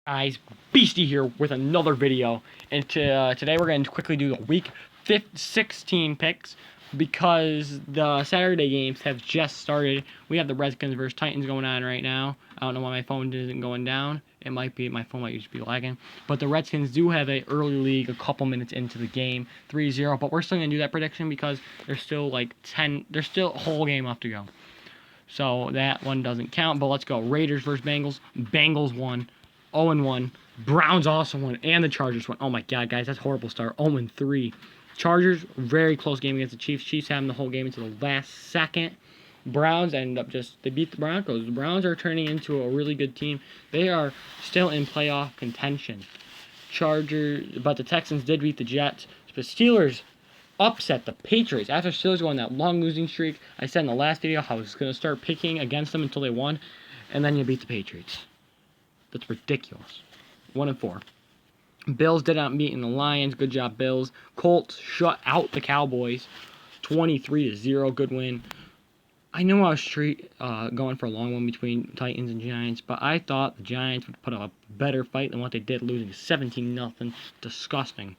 Guys, Beastie here with another video, and today we're going to quickly do the week 16 picks because the Saturday games have just started. We have the Redskins versus Titans going on right now. I don't know why my phone isn't going down. It might be, my phone might just be lagging. But the Redskins do have a early league a couple minutes into the game, 3-0, but we're still going to do that prediction because there's still there's still a whole game left to go. So that one doesn't count, but let's go. Raiders versus Bengals. Bengals won. 0-1. Browns also won, and the Chargers won. Oh my god, guys, that's a horrible start. 0-3. Chargers, very close game against the Chiefs. Chiefs having the whole game until the last second. Browns ended up they beat the Broncos. The Browns are turning into a really good team. They are still in playoff contention. But the Texans did beat the Jets. The Steelers upset the Patriots. After Steelers go on that long losing streak, I said in the last video how I was going to start picking against them until they won, and then you beat the Patriots. That's ridiculous. 1-4. Bills did not beat in the Lions. Good job, Bills. Colts shut out the Cowboys. 23-0. Good win. I know I was going for a long one between Titans and Giants, but I thought the Giants would put up a better fight than what they did, losing 17-0. Disgusting.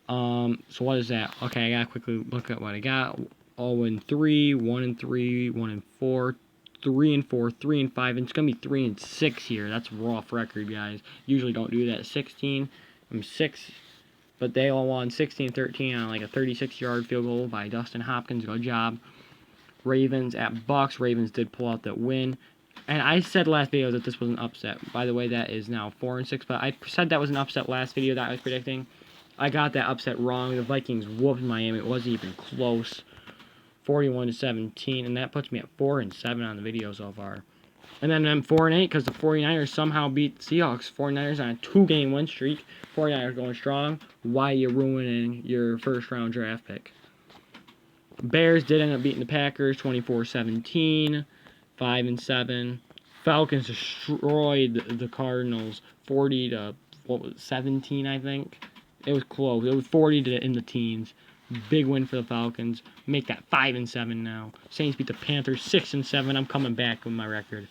So what is that? Okay, I gotta quickly look at what I got. 0-3, 1-3, 1-4. 3-4, 3-5, and it's gonna be 3-6 here. That's a rough record, guys. Usually don't do that. 16, I'm 6, but they all won 16-13 on like a 36-yard field goal by Dustin Hopkins. Good job. Ravens at Bucks. Ravens did pull out that win. And I said last video that this was an upset. By the way, that is now 4-6, but I said that was an upset last video that I was predicting. I got that upset wrong. The Vikings whooped Miami. It wasn't even close. 41-17, and that puts me at 4-7 on the video so far. And then I'm 4-8 because the 49ers somehow beat the Seahawks. 49ers on a 2-game win streak. 49ers going strong. Why are you ruining your first-round draft pick? Bears did end up beating the Packers 24-17, 5-7. Falcons destroyed the Cardinals 40-17, I think. It was close. It was 40 in the teens. Big win for the Falcons. Make that 5-7 now. Saints beat the Panthers 6-7. I'm coming back with my record.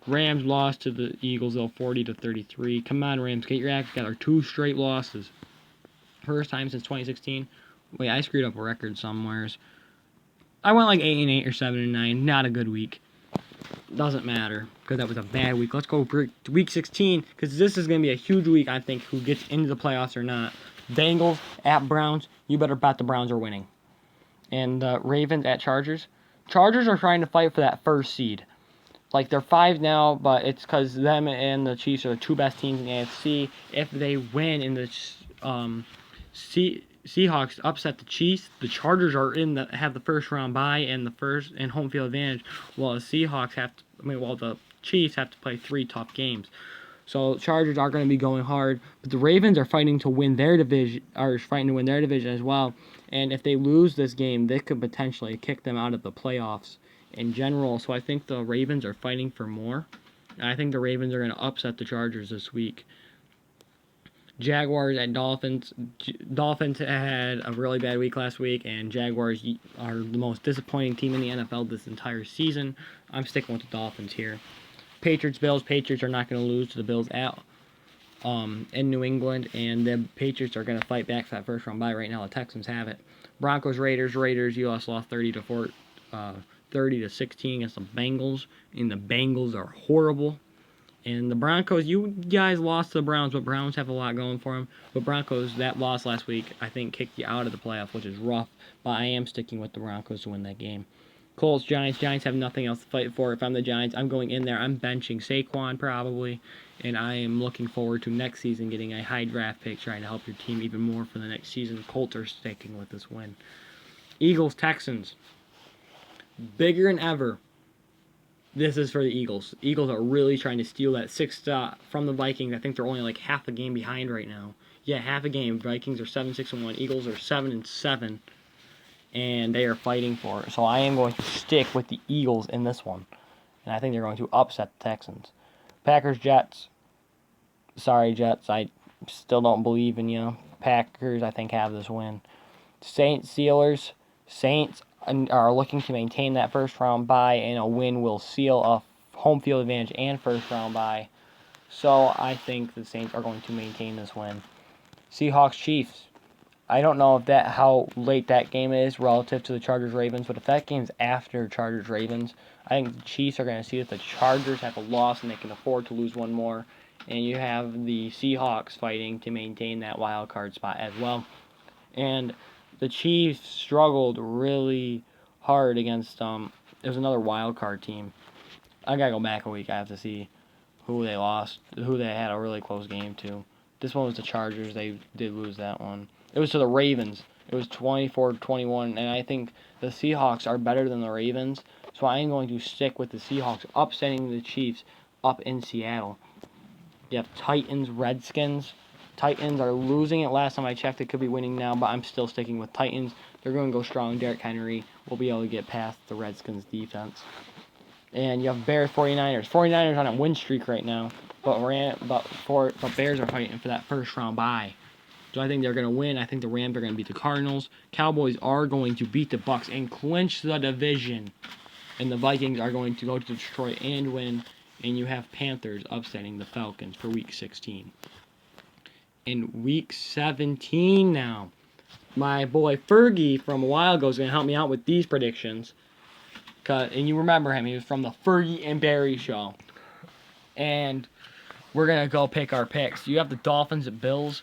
Rams lost to the Eagles though 40-33. Come on, Rams, get your act together. 2 straight losses. First time since 2016. Wait, I screwed up a record somewheres. I went like 8-8 or 7-9. Not a good week. Doesn't matter because that was a bad week. Let's go for week 16 because this is going to be a huge week. I think who gets into the playoffs or not. Bengals at Browns. You better bet the Browns are winning. And Ravens at Chargers. Chargers are trying to fight for that first seed. Like, they're 5 now, but it's because them and the Chiefs are the 2 best teams in the AFC. If they win and the Seahawks upset the Chiefs, the Chargers are have the first round bye and home field advantage, while the the Chiefs have to play 3 tough games. So Chargers are going to be going hard, but the Ravens are fighting to win their division, as well. And if they lose this game, they could potentially kick them out of the playoffs in general. So I think the Ravens are fighting for more. And I think the Ravens are going to upset the Chargers this week. Jaguars at Dolphins. Dolphins had a really bad week last week, and Jaguars are the most disappointing team in the NFL this entire season. I'm sticking with the Dolphins here. Patriots, Bills. Patriots are not going to lose to the Bills in New England, and the Patriots are going to fight back for that first round bye. Right now, the Texans have it. Broncos, Raiders. US lost 30-16 against the Bengals, and the Bengals are horrible. And the Broncos, you guys lost to the Browns, but Browns have a lot going for them. But Broncos, that loss last week, I think kicked you out of the playoff, which is rough. But I am sticking with the Broncos to win that game. Colts, Giants. Giants have nothing else to fight for. If I'm the Giants, I'm going in there. I'm benching Saquon probably. And I am looking forward to next season getting a high draft pick, trying to help your team even more for the next season. Colts are sticking with this win. Eagles, Texans. Bigger than ever. This is for the Eagles. Eagles are really trying to steal that 6th spot from the Vikings. I think they're only like half a game behind right now. Yeah, half a game. Vikings are 7-6-1. Eagles are 7-7. And they are fighting for it. So I am going to stick with the Eagles in this one. And I think they're going to upset the Texans. Packers, Jets. Sorry, Jets. I still don't believe in you. Packers, I think, have this win. Saints, Steelers. Saints are looking to maintain that first round bye, and a win will seal a home field advantage and first round bye. So I think the Saints are going to maintain this win. Seahawks Chiefs. I don't know how late that game is relative to the Chargers Ravens, but if that game's after Chargers Ravens, I think the Chiefs are going to see that the Chargers have a loss and they can afford to lose one more. And you have the Seahawks fighting to maintain that wild card spot as well. And the Chiefs struggled really hard against it was another wild card team. I gotta go back a week. I have to see who they lost, who they had a really close game to. This one was the Chargers. They did lose that one. It was to the Ravens. It was 24-21, and I think the Seahawks are better than the Ravens, so I am going to stick with the Seahawks upsetting the Chiefs up in Seattle. You have Titans, Redskins. Titans are losing it. Last time I checked, they could be winning now, but I'm still sticking with Titans. They're going to go strong. Derrick Henry will be able to get past the Redskins defense. And you have Bears, 49ers. 49ers on a win streak right now, but Bears are fighting for that first round bye. So I think they're going to win. I think the Rams are going to beat the Cardinals. Cowboys are going to beat the Bucks and clinch the division. And the Vikings are going to go to Detroit and win. And you have Panthers upsetting the Falcons for Week 16. In Week 17 now, my boy Fergie from a while ago is going to help me out with these predictions. And you remember him. He was from the Fergie and Barry show. And we're going to go pick our picks. You have the Dolphins at Bills.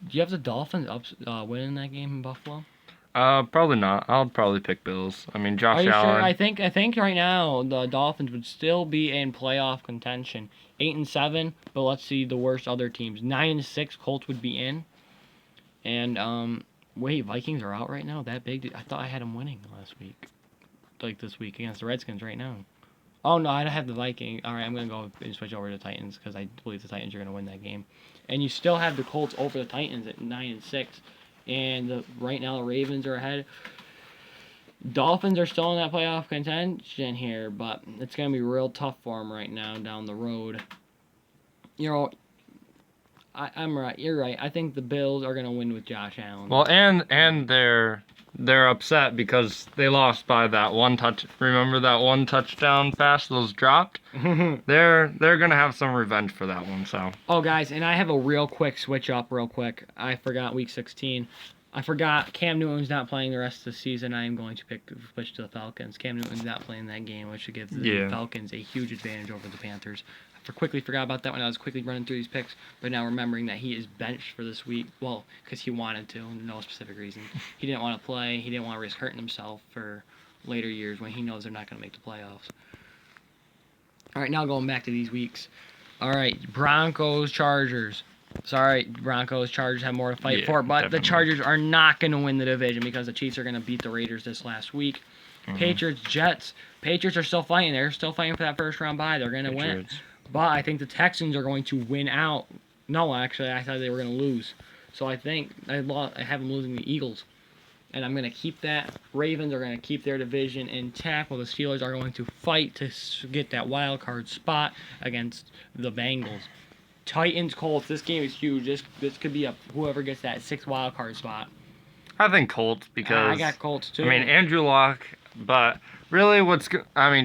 Do you have the Dolphins winning that game in Buffalo? Probably not. I'll probably pick Bills. I mean, Josh Are you Allen. sure? I think right now the Dolphins would still be in playoff contention. 8-7, but let's see the worst other teams. 9-6, Colts would be in. And wait, Vikings are out right now. That big? I thought I had them winning last week, like this week against the Redskins right now. Oh no, I don't have the Vikings. All right, I'm gonna go and switch over to Titans because I believe the Titans are gonna win that game. And you still have the Colts over the Titans at 9-6, and right now the Ravens are ahead. Dolphins are still in that playoff contention here, but it's going to be real tough for them right now down the road. You know, I'm right. You're right. I think the Bills are going to win with Josh Allen. Well, and they're upset because they lost by that one touch. Remember that one touchdown pass that was dropped? They're gonna have some revenge for that one. So. Oh, guys, and I have a real quick switch up, real quick. I forgot Week 16. I forgot Cam Newton's not playing the rest of the season. I am going to switch to the Falcons. Cam Newton's not playing that game, which should give the Falcons a huge advantage over the Panthers. I quickly forgot about that when I was quickly running through these picks, but now remembering that he is benched for this week. Well, because he wanted to, no specific reason. He didn't want to play. He didn't want to risk hurting himself for later years when he knows they're not going to make the playoffs. All right, now going back to these weeks. All right, Broncos, Chargers. Sorry, Broncos, Chargers have more to fight for, but definitely. The Chargers are not going to win the division because the Chiefs are going to beat the Raiders this last week. Mm-hmm. Patriots, Jets. Patriots are still fighting. They're still fighting for that first round bye. They're going to win. But I think the Texans are going to win out. No, actually, I thought they were going to lose. So I think I have them losing the Eagles. And I'm going to keep that. Ravens are going to keep their division intact, while the Steelers are going to fight to get that wild card spot against the Bengals. Titans, Colts. This game is huge. This could be whoever gets that 6th wild card spot. I think Colts because I got Colts too. I mean Andrew Luck, but really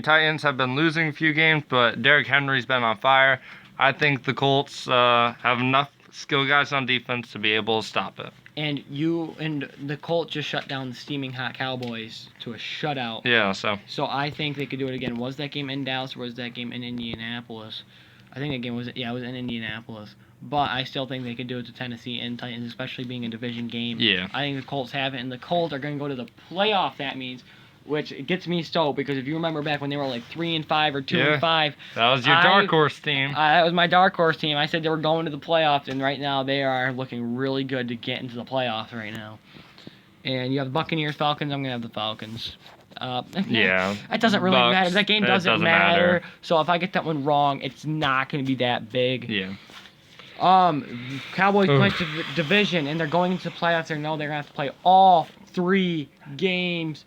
Titans have been losing a few games, but Derrick Henry's been on fire. I think the Colts have enough skill guys on defense to be able to stop it. And the Colts just shut down the steaming hot Cowboys to a shutout. Yeah, so I think they could do it again. Was that game in Dallas or was that game in Indianapolis? I think that game was it was in Indianapolis. But I still think they could do it to Tennessee and Titans, especially being a division game. Yeah. I think the Colts have it, and the Colts are going to go to the playoff, that means, which gets me stoked, because if you remember back when they were like 3-5 or 2-5. That was your dark horse team. That was my dark horse team. I said they were going to the playoffs, and right now they are looking really good to get into the playoffs right now. And you have the Buccaneers, Falcons. I'm going to have the Falcons. Yeah. It doesn't really matter. That game doesn't matter. So if I get that one wrong, it's not going to be that big. Yeah. Cowboys went to the division, and they're going into the playoffs. They know they're going to have to play all 3 games.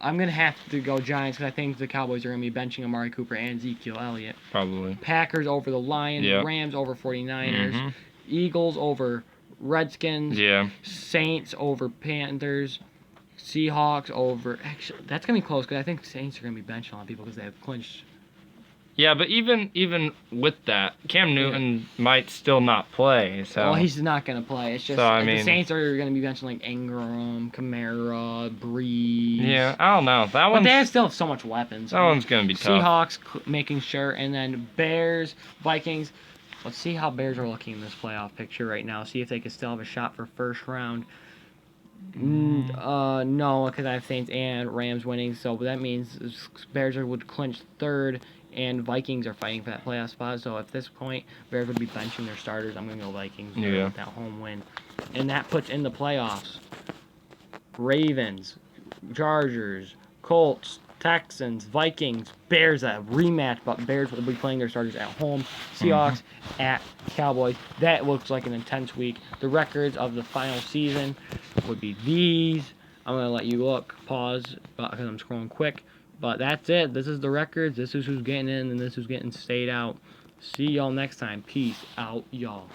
I'm going to have to go Giants because I think the Cowboys are going to be benching Amari Cooper and Ezekiel Elliott. Probably. Packers over the Lions. Yep. Rams over 49ers. Mm-hmm. Eagles over Redskins. Yeah. Saints over Panthers. Seahawks over... Actually, that's going to be close because I think Saints are going to be benching a lot of people because they have clinched Yeah, but even with that, Cam Newton might still not play. So Well, he's not gonna play. It's just So, I the mean- Saints are gonna be benching like Ingram, Kamara, Breeze. yeah, I don't know. But they still have so much weapons. that one's gonna be tough. Seahawks making sure, and then Bears, Vikings. Let's see how Bears are looking in this playoff picture right now. See if they can still have a shot for first round. No, because I have Saints and Rams winning, so that means Bears would clinch third, and Vikings are fighting for that playoff spot. So at this point, Bears would be benching their starters. I'm gonna go Vikings Yeah. with that home win, and that puts in the playoffs Ravens, Chargers, Colts, Texans, Vikings, Bears, a rematch, but Bears will be playing their starters at home. Seahawks at Cowboys. That looks like an intense week. The records of the final season would be these. I'm going to let you look, pause, because I'm scrolling quick. But that's it. This is the records. This is who's getting in, and this is who's getting stayed out. See y'all next time. Peace out, y'all.